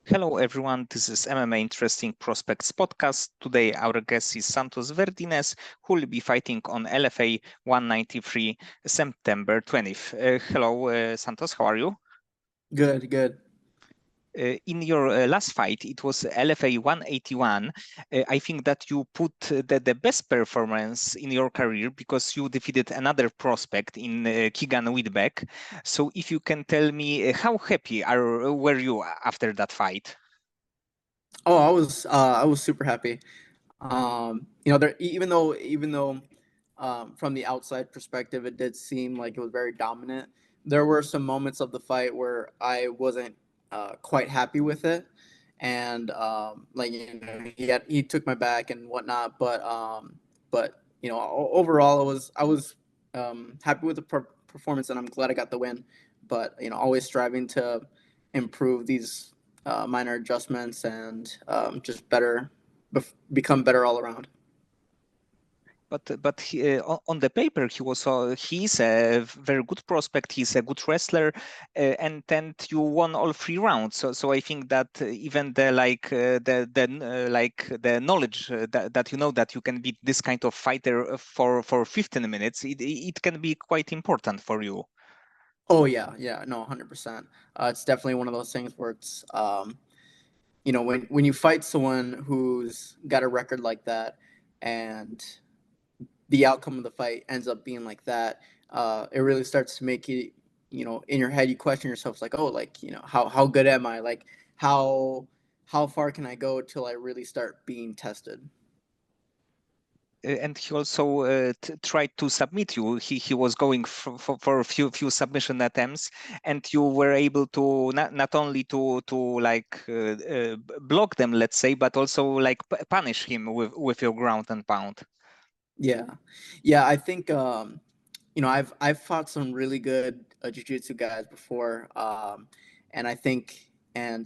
Hello everyone, this is MMA Interesting Prospects podcast. Today our guest is Santos Verdinez, who will be fighting on LFA 193 September 20th. Hello Santos, how are you? Good. In your last fight, it was LFA 181. I think that you put the best performance in your career because you defeated another prospect in Keegan Witbeck. So if you can tell me how happy were you after that fight? Oh, I was super happy. There even though from the outside perspective, it did seem like it was very dominant. There were some moments of the fight where I wasn't quite happy with it, and he took my back and whatnot. But overall, I was happy with the performance, and I'm glad I got the win. But always striving to improve these minor adjustments and just become better all around. But on the paper, he's a very good prospect. He's a good wrestler, and then you won all 3 rounds. So I think that even the knowledge that you know that you can beat this kind of fighter for 15 minutes, it can be quite important for you. Oh yeah, no, 100%. It's definitely one of those things where it's when you fight someone who's got a record like that, and the outcome of the fight ends up being like that, it really starts to make you, in your head, you question yourself, like, oh, like, how good am I? Like, how far can I go till I really start being tested? And he also tried to submit you. He was going for a few submission attempts, and you were able to not only to block them, let's say, but also like punish him with your ground and pound. Yeah, I think I've fought some really good jiu-jitsu guys before, and I think and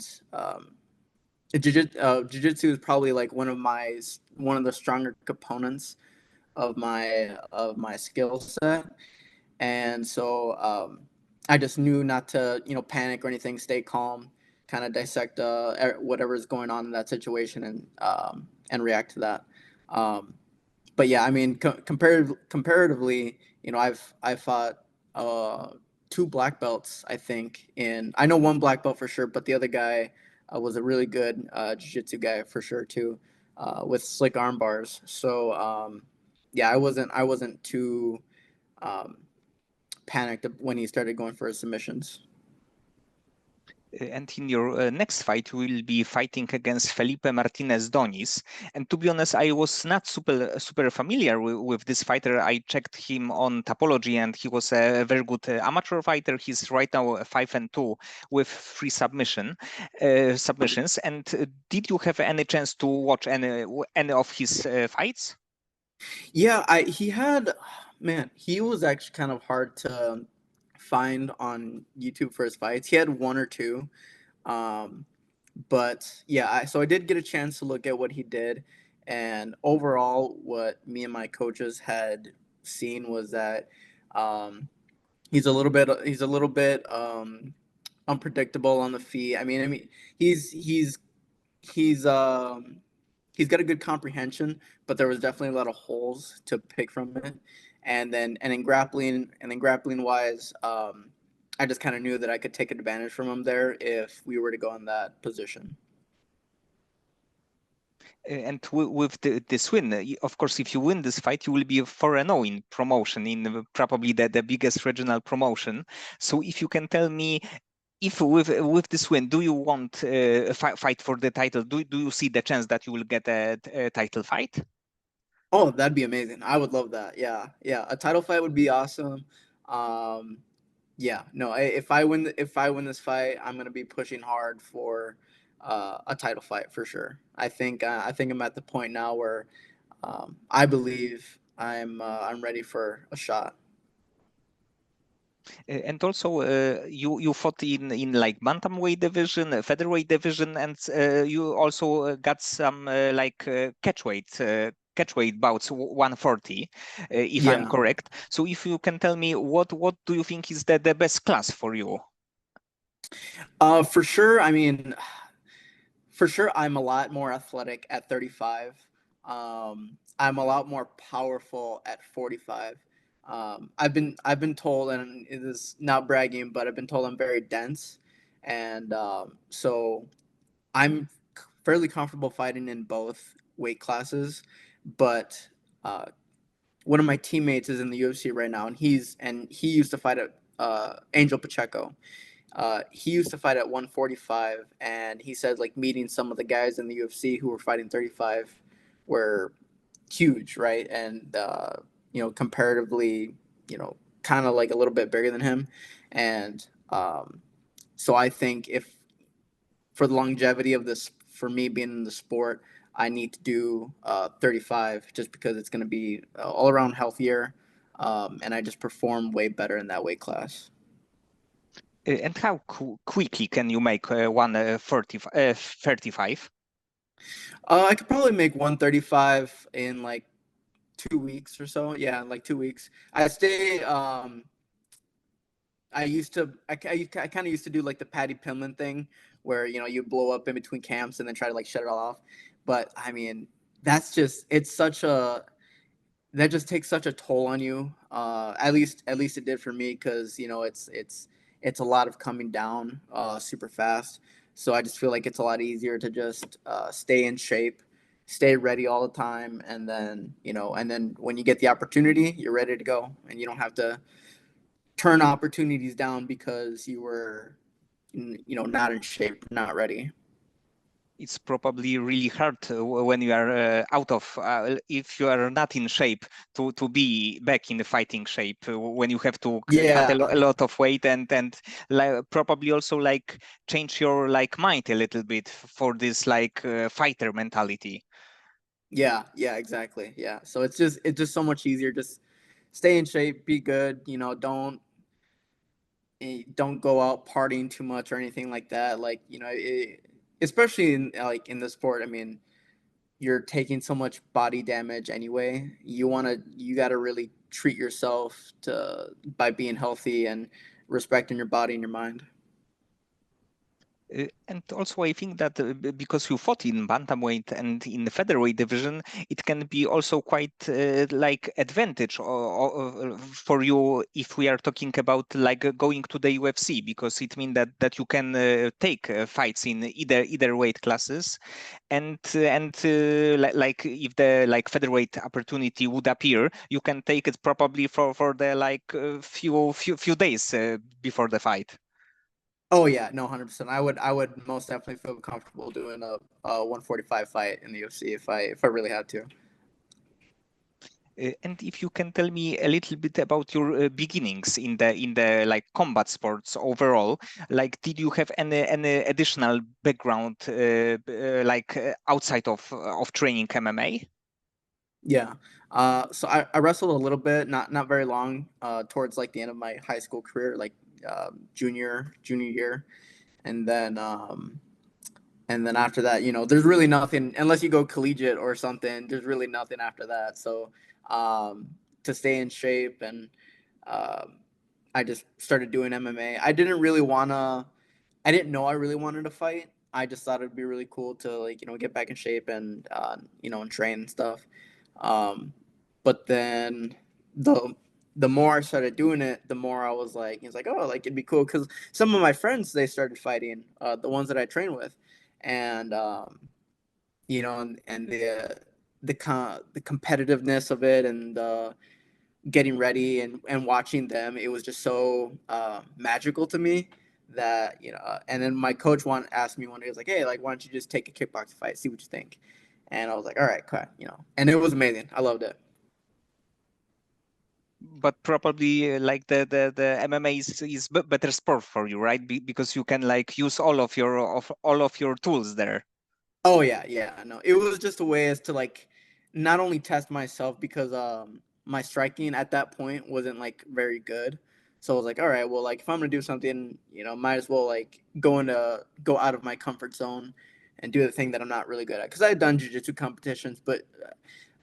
jiu-jitsu is probably like one of the stronger components of my skill set, and so I just knew not to panic or anything, stay calm, kind of dissect whatever's going on in that situation, and react to that. Um, but yeah, I mean, comparatively, I've fought uh, 2 black belts. I think I know one black belt for sure, but the other guy was a really good jiu-jitsu guy for sure too, with slick arm bars. So yeah, I wasn't too um, panicked when he started going for his submissions. And in your next fight, you will be fighting against Felipe Martinez Donis. And to be honest, I was not super familiar with this fighter. I checked him on Tapology, and he was a very good amateur fighter. He's right now 5-2 with 3 submissions. And did you have any chance to watch any of his fights? Yeah, he was actually kind of hard to find on YouTube for his fights. He had one or two. Um, but yeah, so I did get a chance to look at what he did, and overall, what me and my coaches had seen was that um, he's a little bit unpredictable on the feet. I mean, he's he's he's got a good comprehension, but there was definitely a lot of holes to pick from it. And in grappling wise, I just kind of knew that I could take advantage from him there if we were to go in that position. And with this win, of course, if you win this fight, you will be 4-0 in promotion, in probably the biggest regional promotion. So if you can tell me, if with this win, do you want a fight for the title? Do you see the chance that you will get a title fight? Oh, that'd be amazing. I would love that. Yeah. A title fight would be awesome. Um, yeah, no. If I win this fight, I'm gonna be pushing hard for a title fight for sure. I think I'm at the point now where I believe I'm ready for a shot. And also, you fought in like bantamweight division, featherweight division, and you also got some catchweight bouts 140, if I'm Yeah. correct. So if you can tell me what do you think is the best class for you? For sure. I mean, for sure, I'm a lot more athletic at 35. I'm a lot more powerful at 45. I've been told, and it is not bragging, but I've been told I'm very dense, and so I'm fairly comfortable fighting in both weight classes. But uh, one of my teammates is in the UFC right now, and he used to fight at Angel Pacheco. He used to fight at 145, and he said like meeting some of the guys in the UFC who were fighting 35 were huge, right? And comparatively, kind of like a little bit bigger than him. And so I think if for the longevity of this, for me being in the sport, I need to do 35 just because it's going to be all around healthier, and I just perform way better in that weight class. And how quickly can you make 35? I could probably make 135 in like 2 weeks or so. Yeah, like 2 weeks. I stay. I used to. I kind of used to do like the Patty Pimlin thing, where you blow up in between camps and then try to like shut it all off. But I mean, that's just it's such a that just takes such a toll on you. At least it did for me because it's a lot of coming down super fast. So I just feel like it's a lot easier to just stay in shape, stay ready all the time, and then when you get the opportunity, you're ready to go, and you don't have to turn opportunities down because you were not in shape, not ready. It's probably really hard when you are if you are not in shape to be back in the fighting shape when you have to cut Yeah, a lot of weight and like, probably also like change your like mind a little bit for this like fighter mentality. yeah, exactly. Yeah. So it's just so much easier. Just stay in shape, be good. Don't go out partying too much or anything like that. Like especially in the sport. I mean, you're taking so much body damage anyway. You got to really treat yourself to by being healthy and respecting your body and your mind. And also, I think that because you fought in bantamweight and in the featherweight division, it can be also quite like advantage for you if we are talking about like going to the UFC, because it means that you can take fights in either weight classes, and like if the like featherweight opportunity would appear, you can take it probably for the like few days before the fight. Oh yeah, no, 100%. I would most definitely feel comfortable doing a 145 fight in the UFC if I really had to. And if you can tell me a little bit about your beginnings in the like combat sports overall, like did you have any additional background like outside of training MMA? Yeah. So I wrestled a little bit, not very long, towards like the end of my high school career, like junior year, and then after that, there's really nothing unless you go collegiate or something. There's really nothing after that. So um, to stay in shape, and um, I just started doing MMA. I didn't know I really wanted to fight. I just thought it'd be really cool to like get back in shape and and train and stuff. Um, but then the the more I started doing it, the more I was like, it's like, oh, like it'd be cool because some of my friends they started fighting, the ones that I train with, and and the competitiveness of it and getting ready and watching them, it was just so magical to me that and then my coach asked me one day, he was like, hey, like why don't you just take a kickboxing fight, see what you think. And I was like, all right, cool, and it was amazing. I loved it. But probably like the MMA is better sport for you, right? Because you can like use all of your tools there. Oh yeah, no, it was just a way as to like not only test myself because my striking at that point wasn't like very good. So I was like, all right, well, like if I'm gonna do something, might as well like go out of my comfort zone and do the thing that I'm not really good at. Because I had done jujitsu competitions, but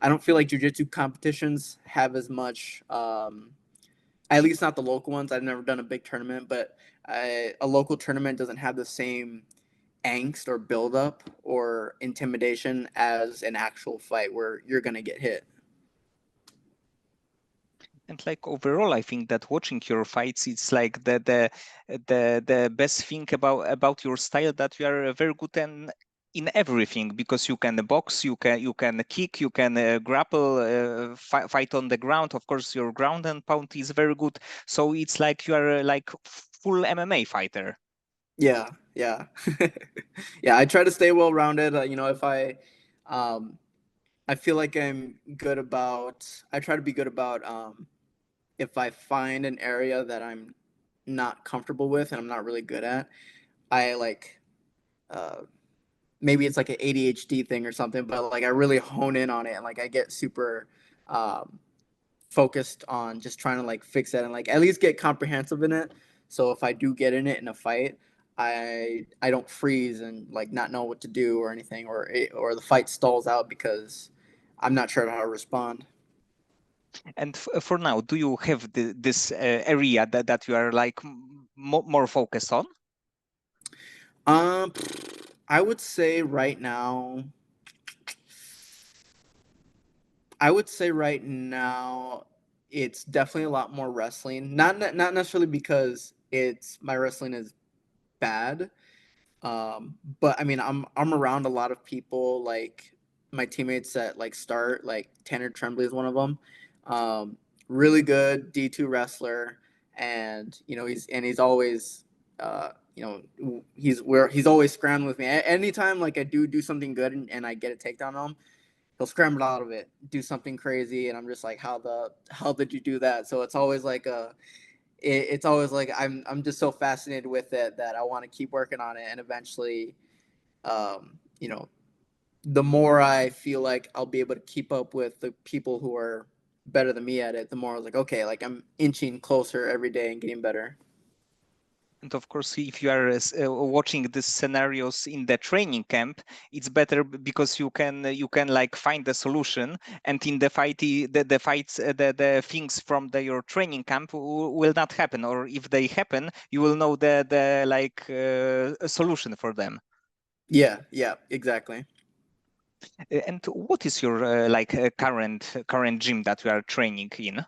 I don't feel like jujitsu competitions have as much, at least not the local ones. I've never done a big tournament, but a local tournament doesn't have the same angst or buildup or intimidation as an actual fight where you're gonna get hit. And like overall, I think that watching your fights, it's like the best thing about your style, that you are very good in everything, because you can box, you can kick, you can grapple, fight on the ground. Of course, your ground and pound is very good. So it's like you are like full MMA fighter. Yeah, yeah, yeah. I try to stay well rounded. You know, if um, I feel like I'm good about. I try to be good about. If I find an area that I'm not comfortable with and I'm not really good at, I like. Uh, Maybe it's like an ADHD thing or something, but like I really hone in on it and like I get super um, focused on just trying to like fix it and like at least get comprehensive in it. So if I do get in it in a fight, I don't freeze and like not know what to do or anything, or the fight stalls out because I'm not sure how to respond. And for now, do you have this area that you are like more focused on? Um, I would say right now, I would say right now, it's definitely a lot more wrestling. Not necessarily because it's my wrestling is bad. But I mean, I'm around a lot of people like my teammates that like start like Tanner Tremblay is one of them. Um, Really good D2 wrestler, and you know he's always you know he's always scrambling with me. Anytime like I do something good and I get a takedown on him, he'll scramble out of it, do something crazy, and I'm just like, how the hell did you do that? So it's always like it's always like I'm just so fascinated with it that I want to keep working on it, and eventually, you know, the more I feel like I'll be able to keep up with the people who are better than me at it, the more I was like, okay, like I'm inching closer every day and getting better. And of course, if you are watching these scenarios in the training camp, it's better because you can like find the solution, and in the fight, the fights, the things from your training camp will not happen, or if they happen, you will know the like a solution for them. Yeah, yeah, exactly. And what is your like current gym that you are training in?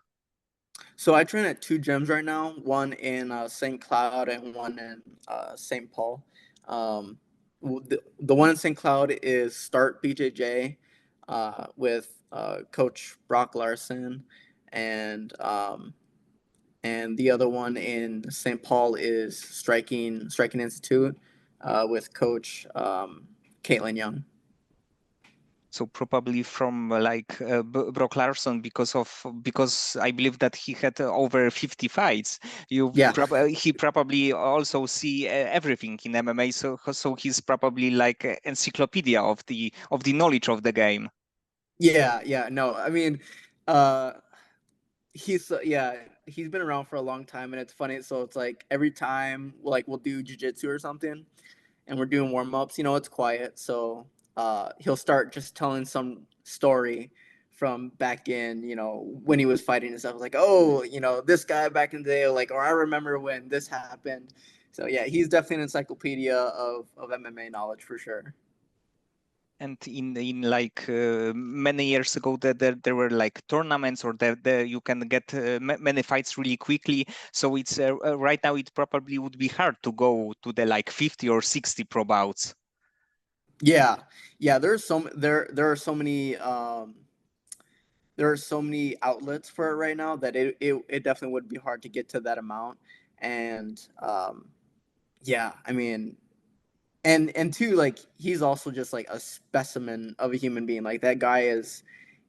So I train at two gyms right now, one in St. Cloud and one in St. Paul. Um, the one in St. Cloud is Start BJJ with Coach Brock Larson, and and the other one in St. Paul is Striking Institute with Coach Caitlin Young. So probably from like Brock Larson, because I believe that he had over 50 fights. Yeah, He probably also see everything in MMA, so he's probably like encyclopedia of the knowledge of the game. yeah, yeah. No, I mean, uh, yeah, he's been around for a long time, and it's funny. So it's like every time like we'll do jujitsu or something, and we're doing warm ups, you know, it's quiet. So he'll start just telling some story from back in, you know, when he was fighting and stuff. Like, oh, you know, this guy back in the day, like, or I remember when this happened. So yeah, he's definitely an encyclopedia of MMA knowledge for sure. And in like many years ago, there were like tournaments, or you can get many fights really quickly. So it's right now it probably would be hard to go to the like 50 or 60 pro bouts. Yeah, yeah. There are so many there are so many outlets for it right now that it definitely would be hard to get to that amount. And yeah, I mean, and two, like he's also just like a specimen of a human being. Like that guy is,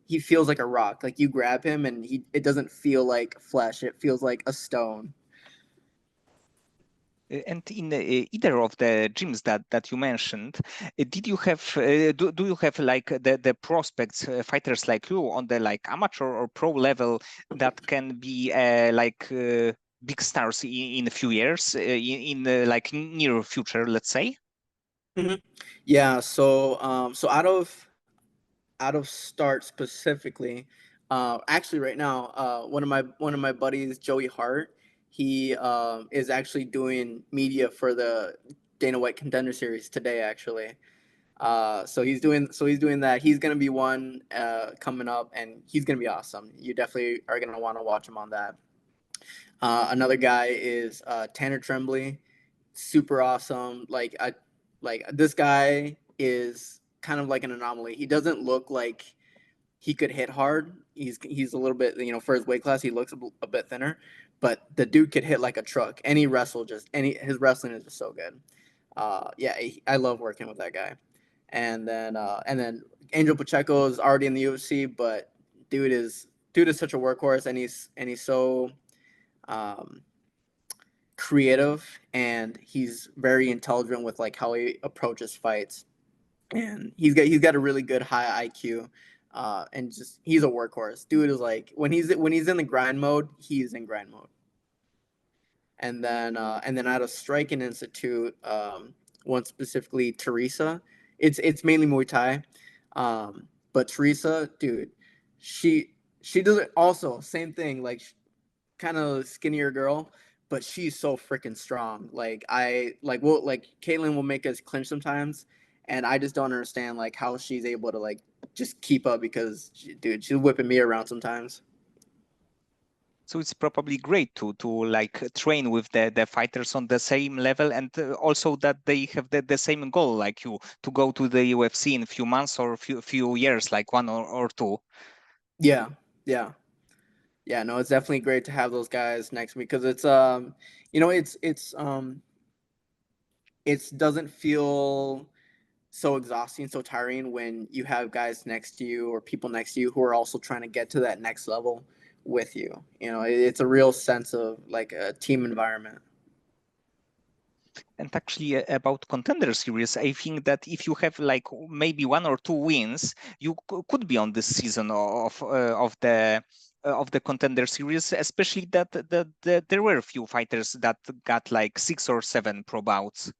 he feels like a rock. Like you grab him and he, it doesn't feel like flesh. It feels like a stone. And in either of the gyms that you mentioned, did you have do you have like the prospects, fighters like you on the like amateur or pro level, that can be big stars in a few years, in like near future, let's say? Mhm. Yeah. So so out of start specifically, actually right now, one of my buddies, Joey Hart, he is actually doing media for the Dana White Contender Series today, actually. So he's doing that. He's gonna be one coming up, and he's gonna be awesome. You definitely are gonna want to watch him on that. Another guy is Tanner Tremblay, super awesome. Like this guy is kind of like an anomaly. He doesn't look like he could hit hard. He's a little bit, for his weight class, he looks a bit thinner, but the dude could hit like a truck. And he wrestle just any his wrestling is just so good. Yeah, I love working with that guy. And then Angel Pacheco is already in the UFC, but dude is such a workhorse, and he's so um, creative, and he's very intelligent with like how he approaches fights, and he's got a really good high IQ, and just he's a workhorse. Dude is like when he's in the grind mode, he's in grind mode. And then out of Striking Institute, one specifically Teresa. It's mainly Muay Thai, but Teresa, dude, she does it also same thing, like kind of skinnier girl, but she's so freaking strong. Like Caitlin will make us clinch sometimes, and I just don't understand like how she's able to like just keep up because dude, she's whipping me around sometimes. So it's probably great to like train with the fighters on the same level, and also that they have the same goal like you, to go to the UFC in a few months or few years, like one or two. Yeah, yeah. Yeah, no, it's definitely great to have those guys next to me because it doesn't feel so exhausting, so tiring when you have guys next to you or people next to you who are also trying to get to that next level with you. It's a real sense of like a team environment. And actually, about contender series, I think that if you have like maybe one or two wins, you could be on this season of the contender series, especially that there were a few fighters that got like 6 or 7 pro bouts.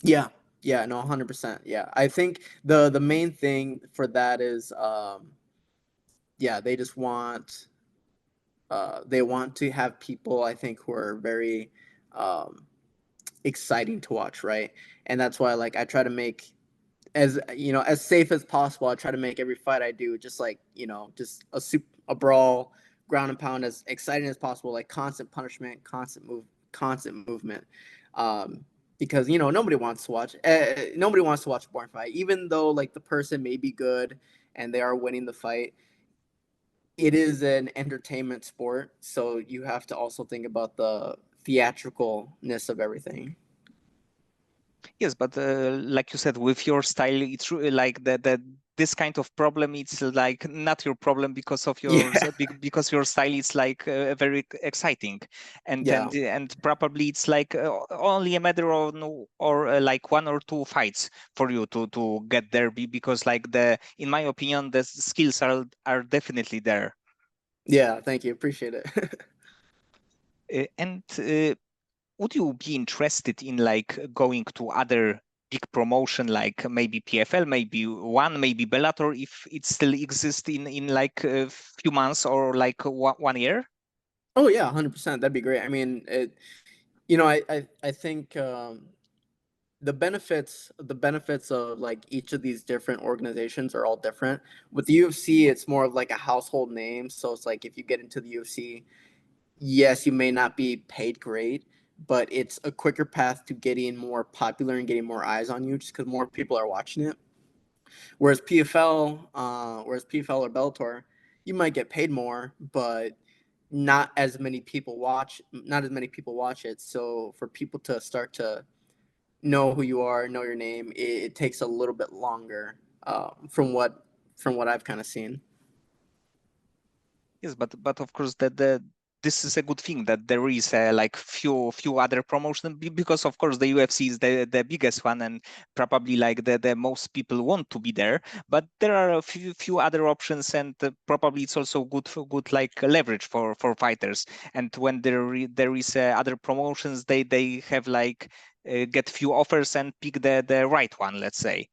Yeah, yeah, no, 100%. Yeah, I think the main thing for that is, yeah, they want to have people, I think, who are very um, exciting to watch, right? And that's why like I try to make as safe as possible. I try to make every fight I do just like just a brawl, ground and pound, as exciting as possible, like constant punishment, constant movement. Um, because nobody wants to watch a boring fight, even though like the person may be good and they are winning the fight. It is an entertainment sport, so you have to also think about the theatricalness of everything. Yes, but like you said, with your style, it's like the this kind of problem. It's like not your problem because of your Yeah, because your style is like very exciting, and yeah. probably it's like only a matter of or like one or two fights for you to get there. Because like in my opinion, the skills are definitely there. Yeah, thank you. Appreciate it. And would you be interested in like going to other big promotion, like maybe PFL, maybe one, maybe Bellator, if it still exists in like a few months or like 1 year? Oh yeah, 100%. That'd be great. I mean, I think the benefits of like each of these different organizations are all different. With the UFC, it's more of like a household name, so it's like if you get into the UFC, yes, you may not be paid great, but it's a quicker path to getting more popular and getting more eyes on you, just because more people are watching it. Whereas PFL or Bellator, you might get paid more, but not as many people watch it. So for people to start to know who you are, know your name, it takes a little bit longer, from what I've kind of seen. Yes, but of course that the this is a good thing that there is like few other promotions, because of course the UFC is the biggest one, and probably like the most people want to be there. But there are a few other options, and probably it's also good like leverage for fighters. And when there is other promotions, they have like get few offers and pick the right one, let's say.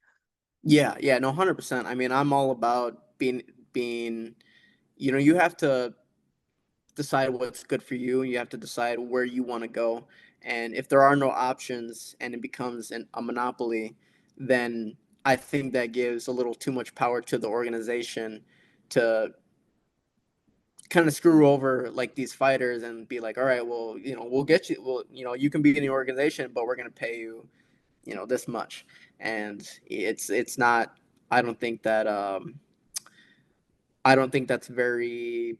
Yeah, yeah, no, 100%. I mean, I'm all about being, you have to decide what's good for you. You have to decide where you want to go, And if there are no options and it becomes a monopoly, then I think that gives a little too much power to the organization to kind of screw over like these fighters and be like, all right, well, we'll get you, well, you can be in the organization, but we're going to pay you, this much. And it's not, I don't think that, I don't think that's very,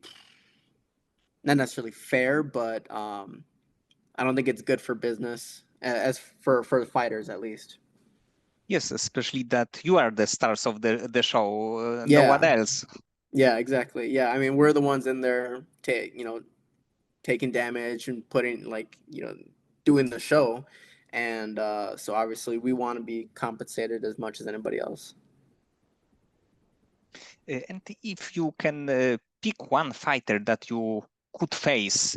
not necessarily fair, but I don't think it's good for business as for the fighters at least. Yes, especially that you are the stars of the show, no one Yeah, else. yeah, exactly. Yeah, I mean, we're the ones in there, taking damage and putting like doing the show, and so obviously we want to be compensated as much as anybody else. And if you can pick one fighter that you could face,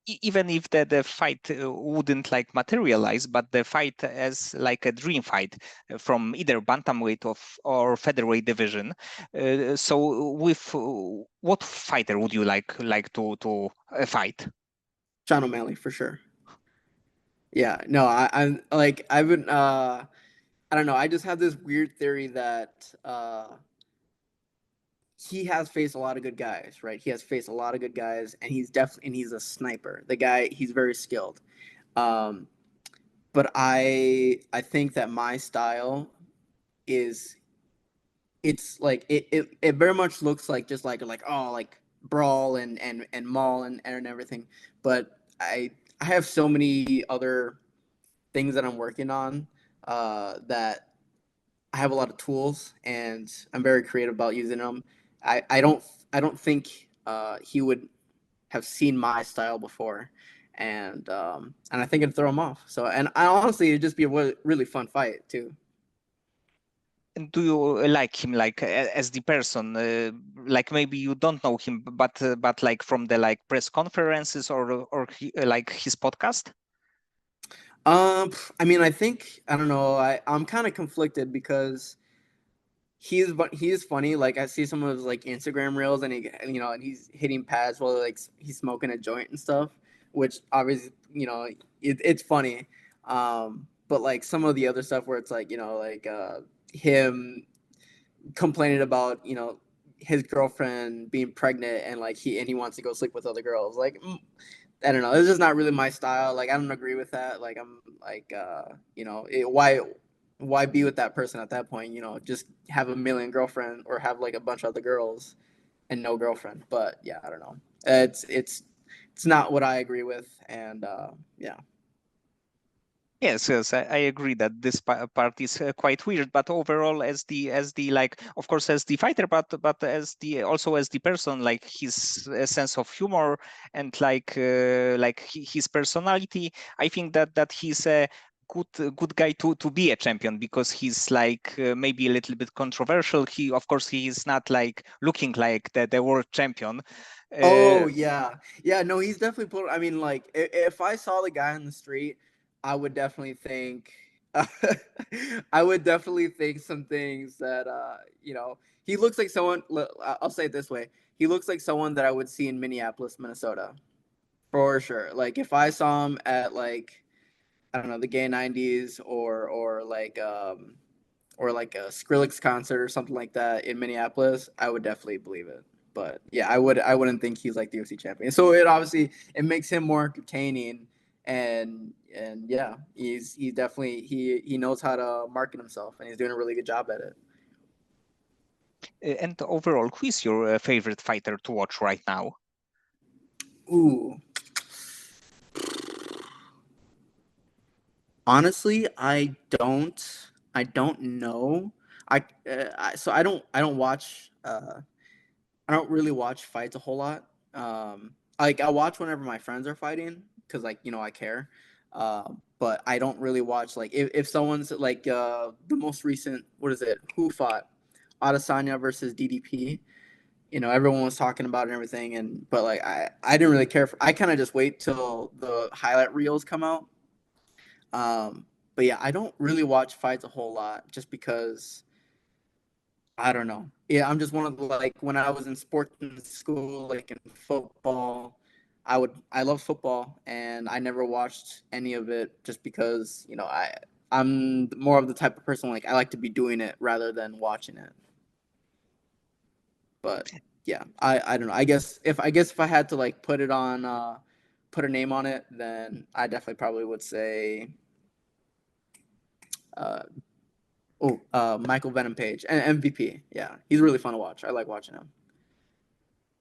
even if the fight wouldn't like materialize, but the fight as like a dream fight from either bantamweight or featherweight division. So, with what fighter would you like to fight? Sean O'Malley for sure. Yeah, no, I'm like I've been I don't know. I just have this weird theory that he has faced a lot of good guys, right? He has faced a lot of good guys, and he's a sniper. The guy, he's very skilled. Um, but I think that my style is it's like it very much looks like just like oh like brawl and maul and everything. But I have so many other things that I'm working on that I have a lot of tools and I'm very creative about using them. I don't I don't think he would have seen my style before, and I think it'd throw him off. So and I honestly it'd just be a really fun fight too. And do you like him like as the person? Like maybe you don't know him, but like from the like press conferences or like his podcast. I mean I think I don't know I'm kind of conflicted because he is funny. Like I see some of his like Instagram reels, and and he's hitting pads while like he's smoking a joint and stuff, which obviously it's funny. But like some of the other stuff where it's like like him complaining about his girlfriend being pregnant and like he wants to go sleep with other girls. Like I don't know. It's just not really my style. Like I don't agree with that. Like I'm like why be with that person at that point? Just have a million girlfriend or have like a bunch of other girls and no girlfriend. But yeah, I don't know. It's not what I agree with, and yeah. Yes, yes, I agree that this part is quite weird. But overall, as the like, of course, as the fighter, but as the also as the person, like his sense of humor and like his personality, I think that he's a good guy to be a champion because he's like maybe a little bit controversial. He of course he is not like looking like the world champion. Oh Uh, yeah, yeah. No, he's definitely put. I mean, like if I saw the guy on the street, I would definitely think. I would definitely think some things that he looks like someone. I'll say it this way: he looks like someone that I would see in Minneapolis, Minnesota, for sure. Like if I saw him at like I don't know the gay '90s or like a Skrillex concert or something like that in Minneapolis, I would definitely believe it. But yeah, I wouldn't think he's like the UFC champion. So it obviously it makes him more entertaining, and yeah, he definitely he knows how to market himself, and he's doing a really good job at it. and overall, who is your favorite fighter to watch right now? Ooh, honestly, I don't know. So I don't watch I don't really watch fights a whole lot. Like I watch whenever my friends are fighting because like I care. But I don't really watch like if someone's like the most recent what is it? Who fought Adesanya versus DDP? Everyone was talking about it and everything, and but like I didn't really care for. I kind of just wait till the highlight reels come out. But yeah, I don't really watch fights a whole lot just because I don't know. Yeah, I'm just one of the like when I was in sports in school, like in football. I love football, and I never watched any of it just because, I'm more of the type of person, like, I like to be doing it rather than watching it. But yeah, I don't know. I guess if I had to like put a name on it, then I definitely probably would say uh Michael Venom Page and MVP. Yeah, he's really fun to watch. I like watching him.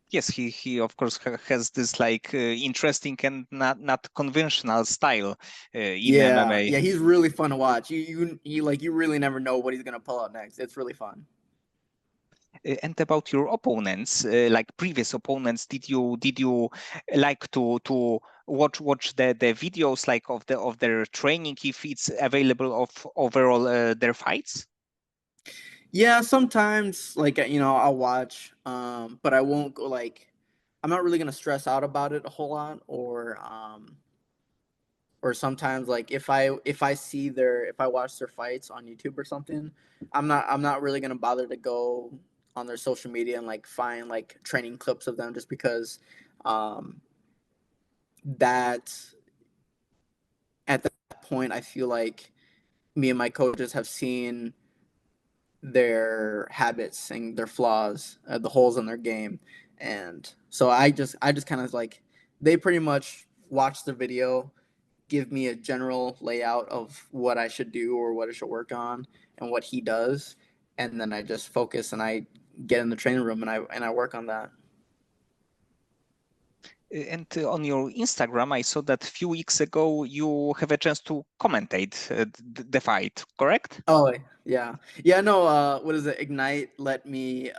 Yes, he of course has this like interesting and not conventional style in Yeah, MMA. yeah, he's really fun to watch. You really never know what he's gonna pull out next. It's really fun. And about your opponents, like previous opponents, did you like to watch the videos like of their training if it's available of overall their fights? Yeah, sometimes like I'll watch, but I won't go like I'm not really gonna stress out about it a whole lot, or sometimes like if I watch their fights on YouTube or something, I'm not really gonna bother to go on their social media and like find like training clips of them just because um that at that point I feel like me and my coaches have seen their habits and their flaws, the holes in their game, and so I just kind of like they pretty much watch the video, give me a general layout of what I should do or what I should work on and what he does, and then I just focus and I get in the training room and I work on that. And on your Instagram, I saw that a few weeks ago you have a chance to commentate the fight, correct? Oh yeah, yeah. No, what is it? Ignite let me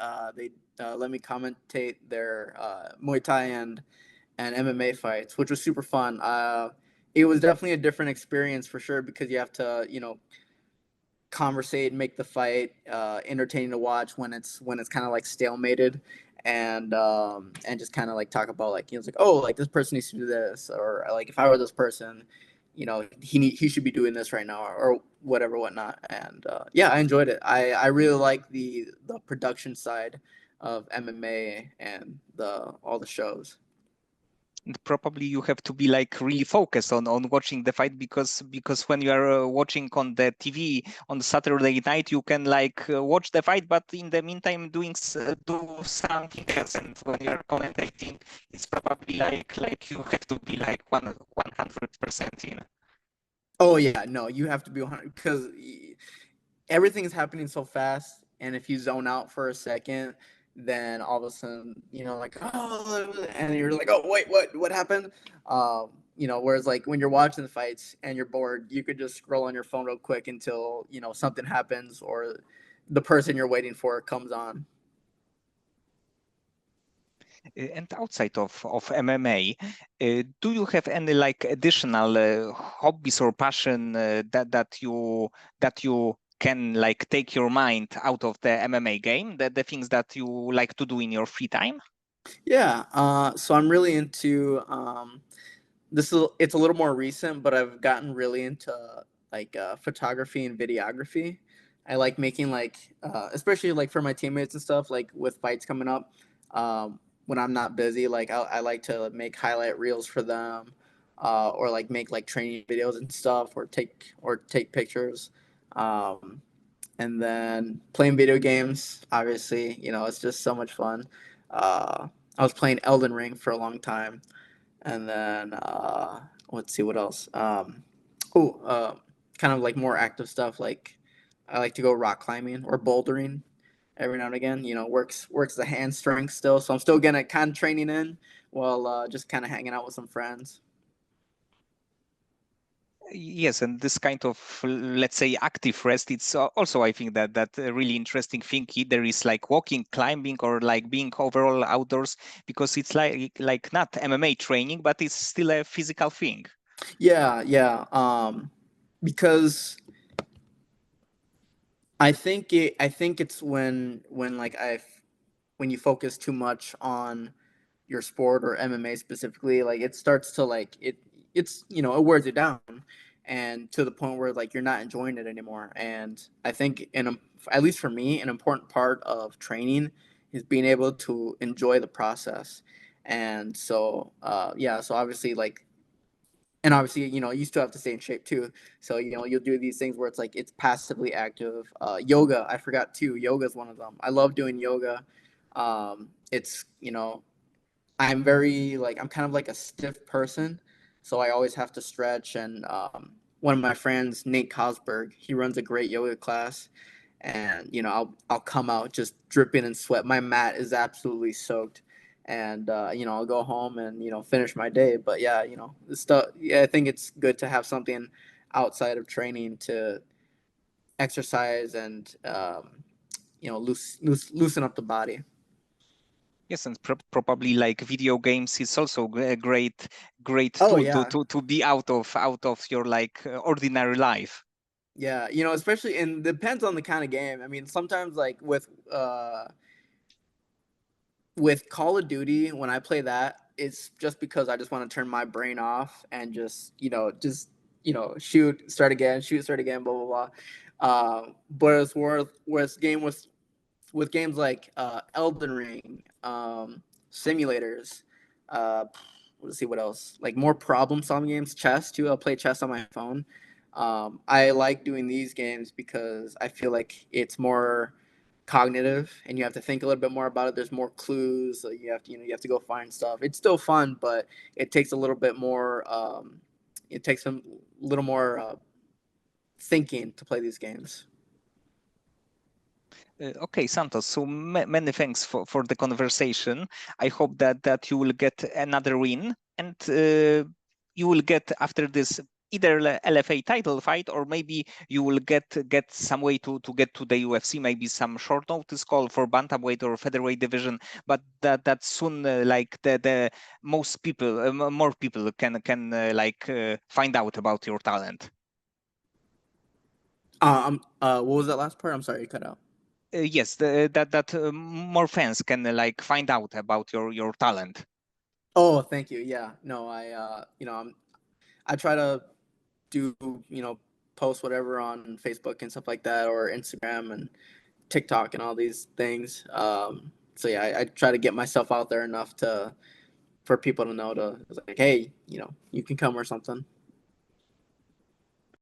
commentate their Muay Thai and MMA fights, which was super fun. It was definitely a different experience for sure because you have to conversate, make the fight entertaining to watch when it's kind of like stalemated, and just kind of like talk about like it's like, oh, like this person needs to do this, or like if I were this person, he should be doing this right now, or whatever whatnot. And yeah, I enjoyed it. I really like the production side of MMA and the all the shows. And probably you have to be like really focused on watching the fight because when you are watching on the TV on Saturday night, you can like watch the fight, but in the meantime do something else. And when you are commentating, it's probably like you have to be like 100% in. Oh yeah, no, you have to be 100 because everything's happening so fast, and if you zone out for a second, then all of a sudden, like, oh, and you're like, oh wait, what happened? Whereas like when you're watching the fights and you're bored, you could just scroll on your phone real quick until something happens or the person you're waiting for comes on. And outside of MMA, do you have any like additional hobbies or passion that you can like take your mind out of the MMA game? The things that you like to do in your free time? Yeah, so I'm really into it's a little more recent, but I've gotten really into like photography and videography. I like making like especially like for my teammates and stuff, like with fights coming up. When I'm not busy, like I like to make highlight reels for them, or like make like training videos and stuff, or take pictures. Um, and then playing video games, obviously, it's just so much fun. I was playing Elden Ring for a long time, and then let's see what else. Oh, kind of like more active stuff. Like I like to go rock climbing or bouldering every now and again. Works the hand strength still, so I'm still gonna kind of training in while just kind of hanging out with some friends. Yes, and this kind of let's say active rest, it's also I think that a really interesting thing. There is like walking, climbing, or like being overall outdoors because it's like not MMA training, but it's still a physical thing. Yeah, yeah. Because I think it's when like when you focus too much on your sport or MMA specifically, like it starts to like it wears you down, and to the point where like you're not enjoying it anymore. And I think at least for me, an important part of training is being able to enjoy the process. And so yeah, so obviously like, and obviously, you know, you still have to stay in shape too. So, you know, you'll do these things where it's like it's passively active. Yoga, I forgot too. Yoga is one of them. I love doing yoga. It's, you know, I'm very like, I'm kind of like a stiff person, so I always have to stretch. And one of my friends, Nate Cosberg, he runs a great yoga class, and you know, I'll come out just dripping in sweat. My mat is absolutely soaked, and you know, I'll go home and, you know, finish my day. But yeah, you know, the stuff. Yeah, I think it's good to have something outside of training to exercise and you know, loosen up the body. Yes, and probably like video games is also a great Oh tool yeah, to be out of your like ordinary life. yeah, you know, especially, and depends on the kind of game. I mean, sometimes like with Call of Duty, when I play that, it's just because I just want to turn my brain off and just you know, shoot, start again, shoot, start again, blah blah blah. But it's worth whereas game with games like Elden Ring, simulators, uh, let's see what else, like more problem solving games, chess too. I'll play chess on my phone. I like doing these games because I feel like it's more cognitive and you have to think a little bit more about it. There's more clues, so you have to, you know, you have to go find stuff. It's still fun, but it takes a little bit more. It takes some little more thinking to play these games. Okay, Santos. So many thanks for the conversation. I hope that you will get another win, and you will get after this either LFA title fight, or maybe you will get some way to get to the UFC, maybe some short notice call for bantamweight or featherweight division. But that soon, like the most people, more people can like find out about your talent. What was that last part? I'm sorry, you cut out. Yes, that more fans can like find out about your talent. Oh, thank you. Yeah, no, you know, I try to do, you know, post whatever on Facebook and stuff like that, or Instagram and TikTok and all these things. So yeah, I try to get myself out there enough to for people to know to like, hey, you know, you can come or something.